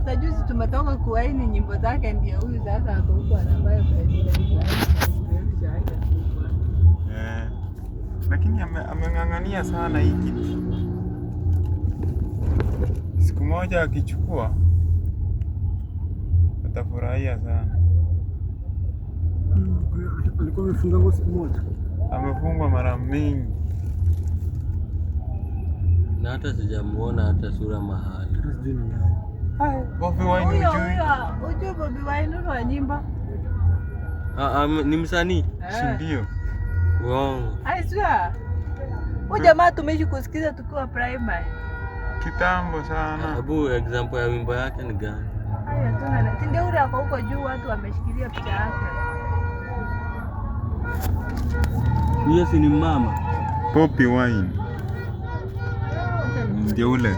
after juzi tumetoka kuwaini nyimbo zake, ndio huyu sasa ako huko anambaye president. Lakini ameng'ang'ania sana hii kitu. Siku moja akichukua atafurahia sana. Alikuwa amefungwa siku moja. Amefungwa mara mingi. Na hata sijamuona hata sura mahali. Bobi Wine Ujue Bobi Wine wa nyimbo. Ni msanii? Si ndio? Uongo. I swear. Huyu jamaa tumeishi kusikiza tukiwa primary. Kitambo sana. Hebu example ya wimbo yake ni gani? Haya tuna ndio ule ako huko juu watu wameshikilia picha yake. Huyo si ni mama? Bobi Wine. Ndio ule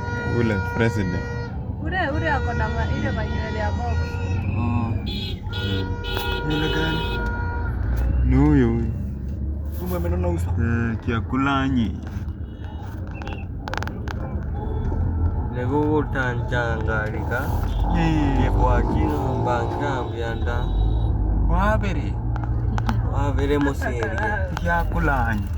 president. Ule ako na ile manywele ya bob. Yule gani? Ni huyo. Kumbe amenona uso. Kiakulanyi. Nego tanjangalika. Kwa kino mbanga byanda. Wabere musiri. Kiakulanyi.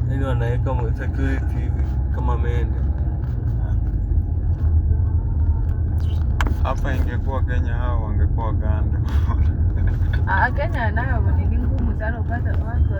Ndio wanaweka security kama mende. Hapa ingekuwa Kenya hao wangekuwa Uganda. Kenya nayo ni ngumu sana upata watu